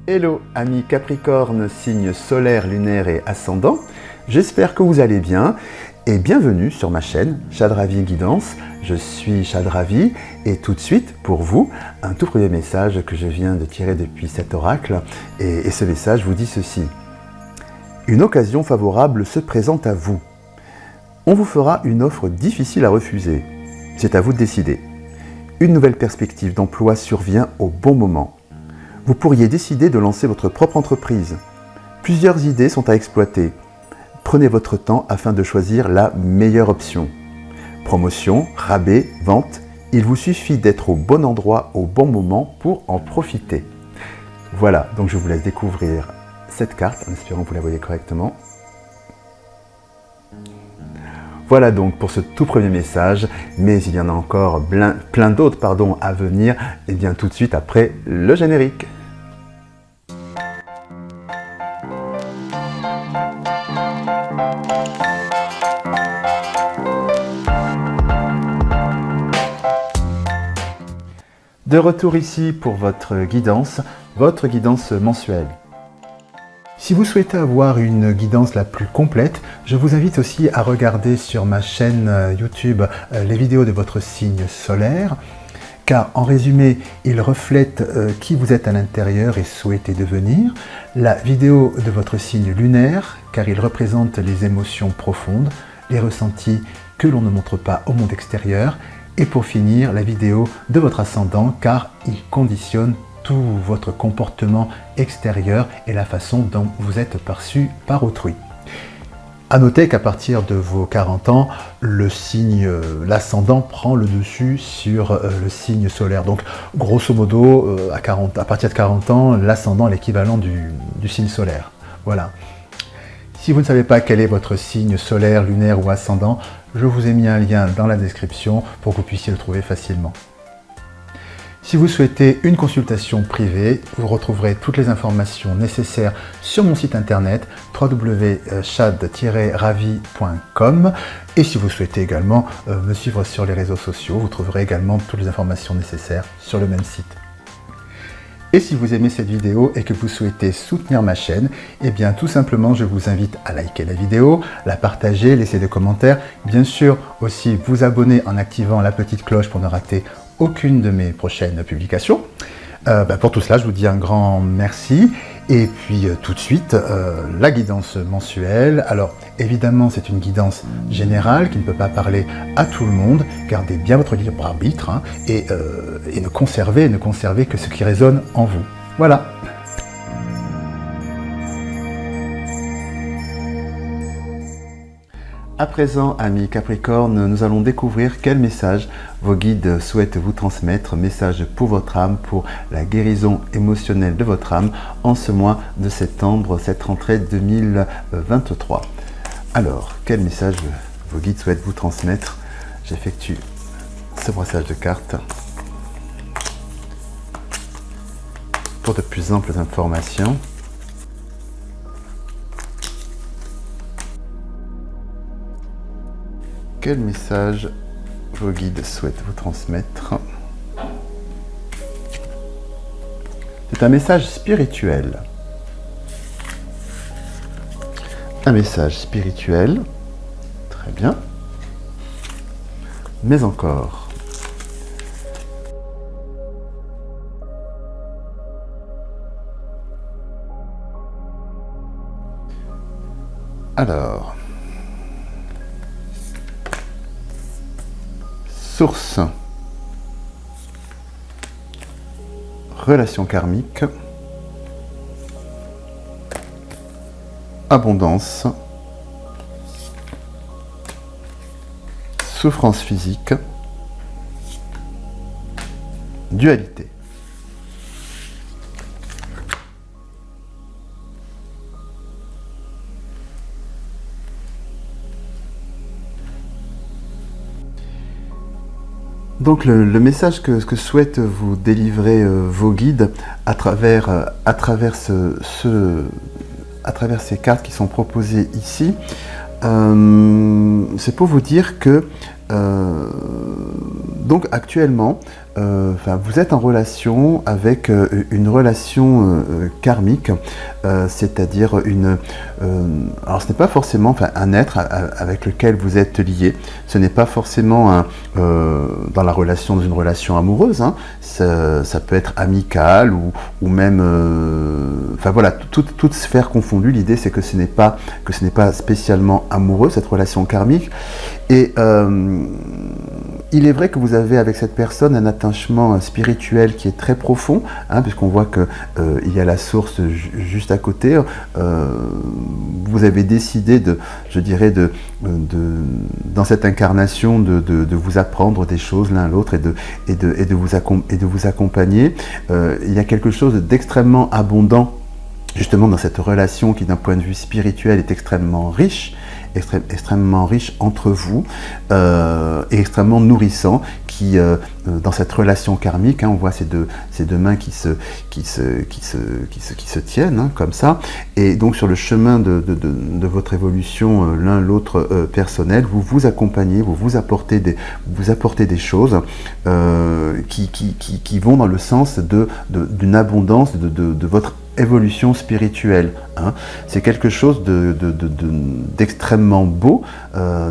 Hello amis Capricorne, signe solaire, lunaire et ascendant, j'espère que vous allez bien et bienvenue sur ma chaîne Chad Ravi Guidance. Je suis Chad Ravi et tout de suite pour vous, un tout premier message que je viens de tirer depuis cet oracle et ce message vous dit ceci. Une occasion favorable se présente à vous. On vous fera une offre difficile à refuser. C'est à vous de décider. Une nouvelle perspective d'emploi survient au bon moment. Vous pourriez décider de lancer votre propre entreprise. Plusieurs idées sont à exploiter. Prenez votre temps afin de choisir la meilleure option. Promotion, rabais, vente, il vous suffit d'être au bon endroit au bon moment pour en profiter. Voilà, donc je vous laisse découvrir cette carte, en espérant que vous la voyez correctement. Voilà donc pour ce tout premier message, mais il y en a encore plein d'autres à venir, et bien tout de suite après le générique. De retour ici pour votre guidance mensuelle. Si vous souhaitez avoir une guidance la plus complète, je vous invite aussi à regarder sur ma chaîne YouTube les vidéos de votre signe solaire, car en résumé, ils reflètent qui vous êtes à l'intérieur et souhaitez devenir. La vidéo de votre signe lunaire, car il représente les émotions profondes, les ressentis que l'on ne montre pas au monde extérieur. Et pour finir, la vidéo de votre ascendant, car il conditionne tout votre comportement extérieur et la façon dont vous êtes perçu par autrui. A noter qu'à partir de vos 40 ans, le signe, l'ascendant prend le dessus sur le signe solaire. Donc grosso modo, à partir de 40 ans, l'ascendant est l'équivalent du signe solaire. Voilà. Si vous ne savez pas quel est votre signe solaire, lunaire ou ascendant, je vous ai mis un lien dans la description pour que vous puissiez le trouver facilement. Si vous souhaitez une consultation privée, vous retrouverez toutes les informations nécessaires sur mon site internet www.chad-ravi.com. Et si vous souhaitez également me suivre sur les réseaux sociaux, vous trouverez également toutes les informations nécessaires sur le même site. Et si vous aimez cette vidéo et que vous souhaitez soutenir ma chaîne, eh bien tout simplement je vous invite à liker la vidéo, la partager, laisser des commentaires, bien sûr aussi vous abonner en activant la petite cloche pour ne rater aucune de mes prochaines publications. Pour tout cela, je vous dis un grand merci. Et puis tout de suite, la guidance mensuelle. Alors évidemment, c'est une guidance générale qui ne peut pas parler à tout le monde. Gardez bien votre libre arbitre et ne conservez que ce qui résonne en vous. Voilà. À présent, amis Capricorne, nous allons découvrir quel message vos guides souhaitent vous transmettre, message pour votre âme, pour la guérison émotionnelle de votre âme en ce mois de septembre, cette rentrée 2023. Alors, quel message vos guides souhaitent vous transmettre? J'effectue ce brassage de cartes pour de plus amples informations. Quel message vos guides souhaitent vous transmettre? C'est un message spirituel. Un message spirituel. Très bien. Mais encore. Alors. Source, relation karmique, abondance, souffrance physique, dualité. Donc le message que souhaitent vous délivrer vos guides à travers ces cartes qui sont proposées ici, c'est pour vous dire que donc actuellement, vous êtes en relation avec une relation karmique, c'est-à-dire alors ce n'est pas forcément un être avec lequel vous êtes lié, ce n'est pas forcément dans dans une relation amoureuse, hein. Ça peut être amical ou même, voilà, toute sphère confondue. L'idée c'est que ce n'est pas spécialement amoureux, cette relation karmique. Et il est vrai que vous avez avec cette personne un attachement spirituel qui est très profond, hein, puisqu'on voit que il y a la source juste à côté. Vous avez décidé dans cette incarnation de vous apprendre des choses l'un l'autre et de vous accompagner. Il y a quelque chose d'extrêmement abondant justement dans cette relation qui d'un point de vue spirituel est extrêmement riche entre vous, et extrêmement nourrissant, qui dans cette relation karmique, hein, on voit ces deux mains qui se tiennent, hein, comme ça, et donc sur le chemin de votre évolution l'un l'autre personnel, vous vous accompagnez, vous apportez des choses qui vont dans le sens d'une abondance de votre évolution spirituelle, hein. C'est quelque chose d'extrêmement beau,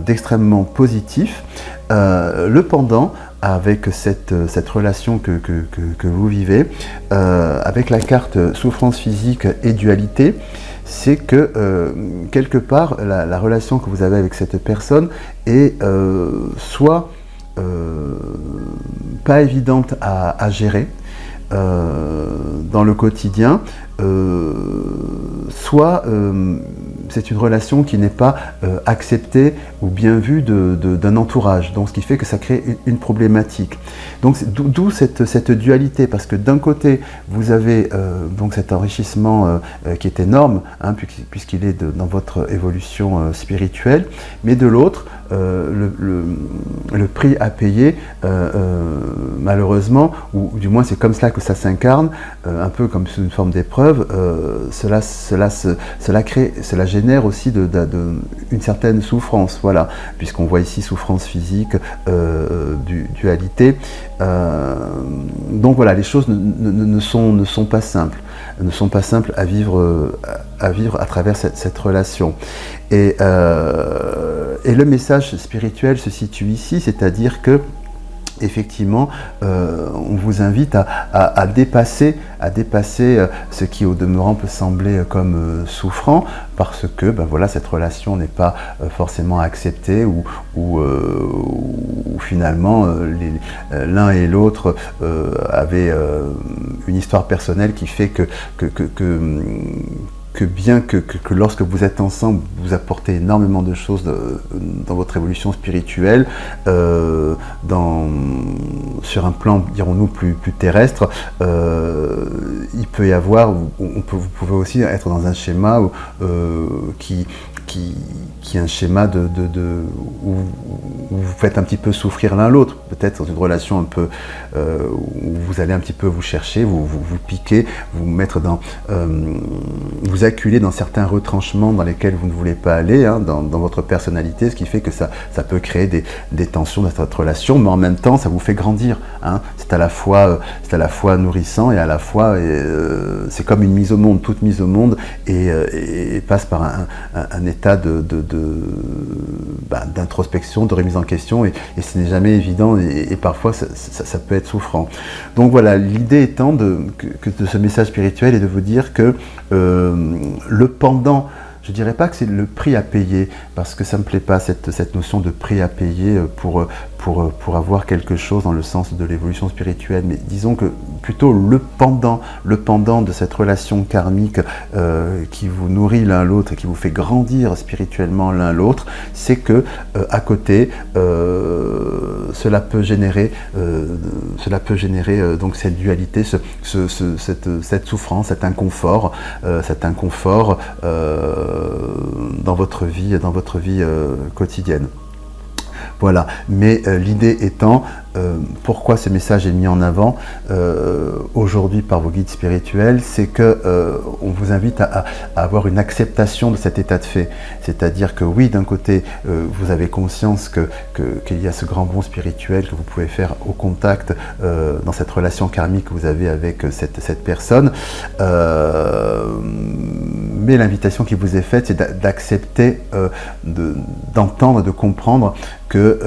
d'extrêmement positif. Le pendant avec cette relation que vous vivez, avec la carte souffrance physique et dualité, c'est que quelque part la relation que vous avez avec cette personne est soit pas évidente à gérer dans le quotidien, soit c'est une relation qui n'est pas acceptée ou bien vue d'un entourage, donc ce qui fait que ça crée une problématique. Donc d'où cette dualité, parce que d'un côté vous avez donc cet enrichissement qui est énorme, hein, puisqu'il est dans votre évolution spirituelle, mais de l'autre le prix à payer, malheureusement, ou du moins c'est comme cela que ça s'incarne, un peu comme sous une forme d'épreuve. Cela génère aussi une certaine souffrance, voilà, puisqu'on voit ici souffrance physique, dualité. Donc voilà, les choses ne sont pas simples, à vivre à travers cette relation. Et le message spirituel se situe ici, c'est-à-dire que effectivement, on vous invite à dépasser ce qui au demeurant peut sembler comme souffrant, parce que voilà, cette relation n'est pas forcément acceptée, ou finalement l'un et l'autre avaient une histoire personnelle qui fait que bien que lorsque vous êtes ensemble, vous apportez énormément de choses dans votre évolution spirituelle, sur un plan, dirons-nous, plus terrestre, il peut y avoir, vous pouvez aussi être dans un schéma qui est un schéma où vous faites un petit peu souffrir l'un l'autre, peut-être dans une relation un peu où vous allez un petit peu vous chercher, vous piquer, vous mettre vous acculer dans certains retranchements dans lesquels vous ne voulez pas aller, hein, dans votre personnalité, ce qui fait que ça peut créer des tensions dans cette relation, mais en même temps ça vous fait grandir, hein. C'est à la fois nourrissant et à la fois c'est comme une mise au monde, toute mise au monde et passe par un état d'introspection, de remise en question, et ce n'est jamais évident, et parfois ça peut être souffrant. Donc voilà, l'idée étant de ce message spirituel est de vous dire que le pendant, je ne dirais pas que c'est le prix à payer, parce que ça ne me plaît pas cette notion de prix à payer pour avoir quelque chose dans le sens de l'évolution spirituelle, mais disons que plutôt le pendant de cette relation karmique qui vous nourrit l'un l'autre et qui vous fait grandir spirituellement l'un l'autre, c'est que à côté cela peut générer donc cette dualité, cette souffrance, cet inconfort dans votre vie quotidienne. Voilà, mais l'idée étant pourquoi ce message est mis en avant aujourd'hui par vos guides spirituels, c'est que on vous invite à avoir une acceptation de cet état de fait. C'est-à-dire que oui, d'un côté, vous avez conscience qu'il y a ce grand bond spirituel que vous pouvez faire au contact dans cette relation karmique que vous avez avec cette personne, mais l'invitation qui vous est faite, c'est d'accepter, d'entendre, de comprendre que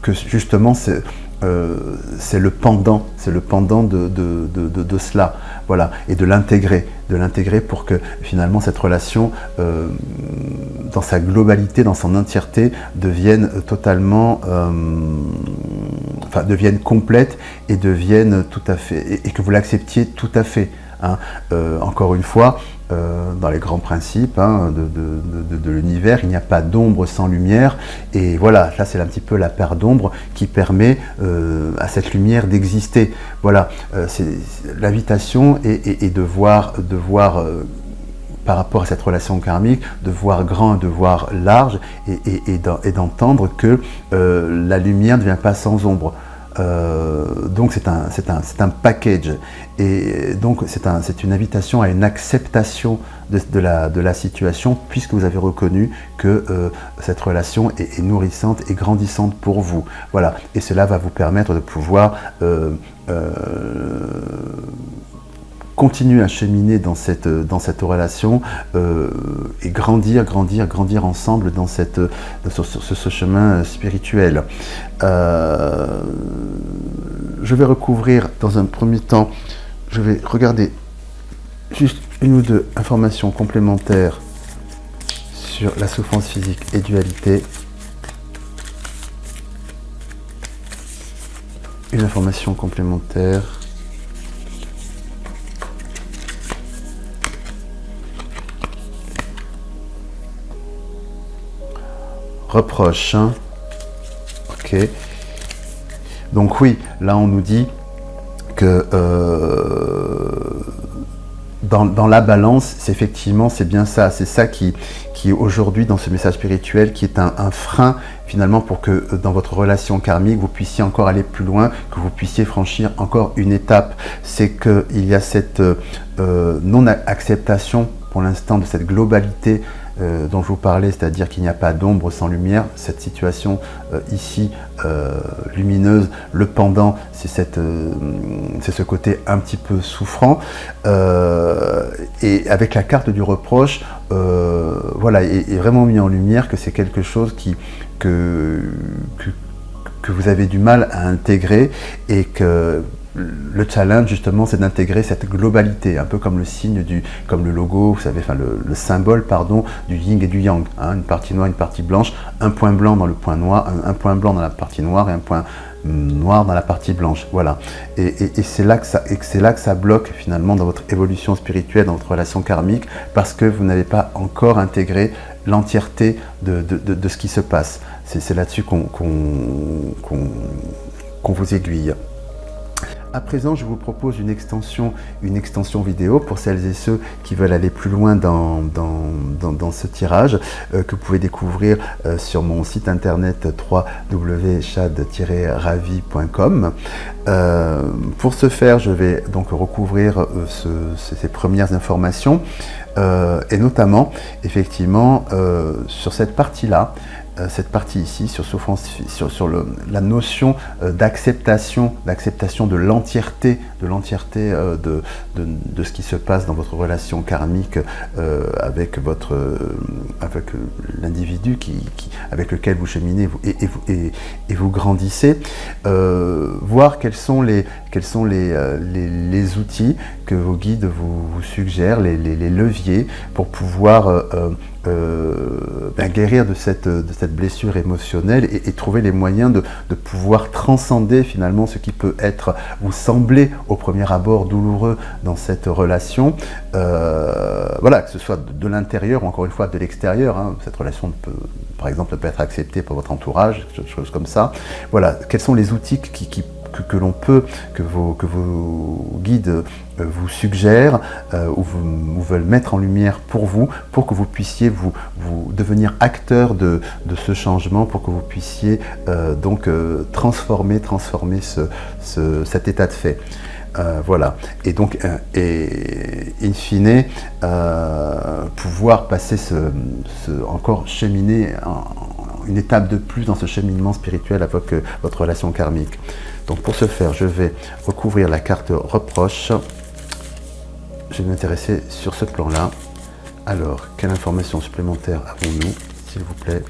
justement c'est le pendant de cela, voilà, et de l'intégrer pour que finalement cette relation, dans sa globalité, dans son entièreté, devienne totalement, devienne complète et devienne tout à fait, et que vous l'acceptiez tout à fait. Hein. Encore une fois, dans les grands principes de l'univers, il n'y a pas d'ombre sans lumière, et voilà, là c'est un petit peu la paire d'ombre qui permet à cette lumière d'exister. Voilà, l'invitation est de voir par rapport à cette relation karmique, de voir grand, de voir large, et d'entendre que la lumière ne vient pas sans ombre. Donc c'est un package, et donc c'est une invitation à une acceptation de la situation, puisque vous avez reconnu que cette relation est nourrissante et grandissante pour vous. Voilà, et cela va vous permettre de pouvoir continuer à cheminer dans cette relation et grandir ensemble sur ce chemin spirituel. Je vais recouvrir dans un premier temps, je vais regarder juste une ou deux informations complémentaires sur la souffrance physique et dualité. Une information complémentaire. Reproche, hein. Ok. Donc oui, là on nous dit que dans la balance, c'est bien ça, c'est ça qui aujourd'hui dans ce message spirituel, qui est un frein finalement pour que dans votre relation karmique, vous puissiez encore aller plus loin, que vous puissiez franchir encore une étape. C'est qu'il y a cette non-acceptation pour l'instant de cette globalité dont je vous parlais, c'est-à-dire qu'il n'y a pas d'ombre sans lumière. Cette situation ici lumineuse, le pendant, c'est ce côté un petit peu souffrant, et avec la carte du reproche, voilà, est vraiment mis en lumière que c'est quelque chose que vous avez du mal à intégrer, et que le challenge justement, c'est d'intégrer cette globalité, un peu comme le signe comme le logo, vous savez, enfin le symbole, pardon, du yin et du yang, hein, une partie noire, une partie blanche, un point blanc dans le point noir, un point blanc dans la partie noire et un point noir dans la partie blanche, voilà. Et c'est là que ça bloque finalement dans votre évolution spirituelle, dans votre relation karmique, parce que vous n'avez pas encore intégré l'entièreté de ce qui se passe. C'est là-dessus qu'on vous aiguille. À présent, je vous propose une extension vidéo pour celles et ceux qui veulent aller plus loin dans ce tirage, que vous pouvez découvrir sur mon site internet www.chad-ravi.com. Pour ce faire, je vais donc recouvrir ces premières informations, et notamment, effectivement, sur cette partie-là, cette partie ici, sur la notion d'acceptation de l'entièreté de ce qui se passe dans votre relation karmique avec l'individu avec lequel vous cheminez et vous grandissez, voir quels sont les outils que vos guides vous suggèrent, les leviers pour pouvoir guérir de cette blessure émotionnelle et trouver les moyens de pouvoir transcender finalement ce qui peut vous sembler au premier abord douloureux dans cette relation, voilà, que ce soit de l'intérieur ou encore une fois de l'extérieur, hein. Cette relation par exemple ne peut être acceptée par votre entourage, quelque chose comme ça. Voilà, quels sont les outils que l'on peut, que vos guides vous suggèrent ou veulent mettre en lumière pour vous, pour que vous puissiez vous devenir acteur de ce changement, pour que vous puissiez donc transformer cet état de fait. Voilà, et donc in fine pouvoir passer encore cheminer une étape de plus dans ce cheminement spirituel avec votre relation karmique. Donc pour ce faire, je vais recouvrir la carte reproche. Je vais m'intéresser sur ce plan-là. Alors, quelle information supplémentaire avons-nous, s'il vous plaît?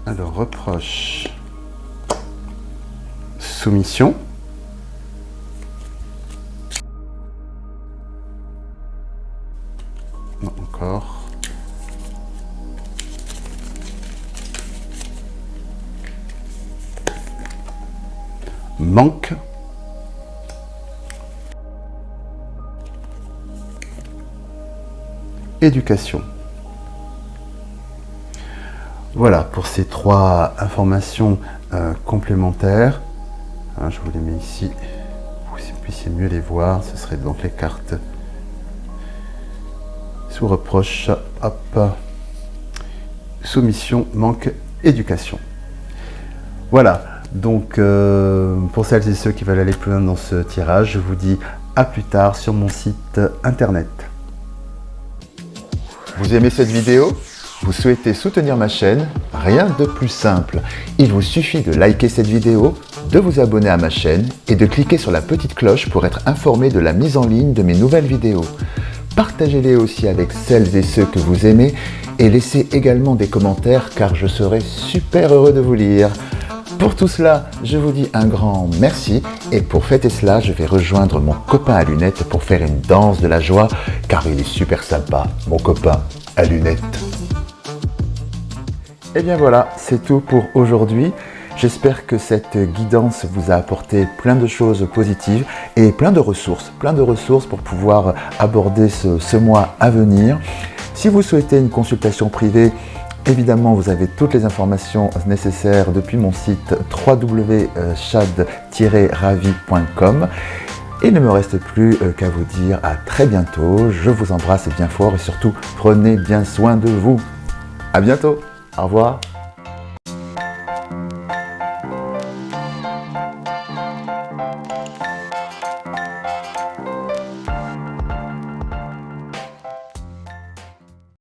Alors, reproche, soumission, non, encore, manque, éducation. Voilà pour ces trois informations complémentaires. Je vous les mets ici pour que vous puissiez mieux les voir. Ce seraient donc les cartes sous reproche, hop, soumission, manque, éducation. Voilà, donc pour celles et ceux qui veulent aller plus loin dans ce tirage, je vous dis à plus tard sur mon site internet. Vous aimez cette vidéo ? Vous souhaitez soutenir ma chaîne? Rien de plus simple. Il vous suffit de liker cette vidéo, de vous abonner à ma chaîne et de cliquer sur la petite cloche pour être informé de la mise en ligne de mes nouvelles vidéos. Partagez-les aussi avec celles et ceux que vous aimez et laissez également des commentaires car je serai super heureux de vous lire. Pour tout cela, je vous dis un grand merci et pour fêter cela, je vais rejoindre mon copain à lunettes pour faire une danse de la joie car il est super sympa, mon copain à lunettes. Et bien voilà, c'est tout pour aujourd'hui. J'espère que cette guidance vous a apporté plein de choses positives et plein de ressources pour pouvoir aborder ce mois à venir. Si vous souhaitez une consultation privée, évidemment, vous avez toutes les informations nécessaires depuis mon site www.chad-ravi.com. Et il ne me reste plus qu'à vous dire à très bientôt. Je vous embrasse bien fort et surtout, prenez bien soin de vous. À bientôt. Au revoir.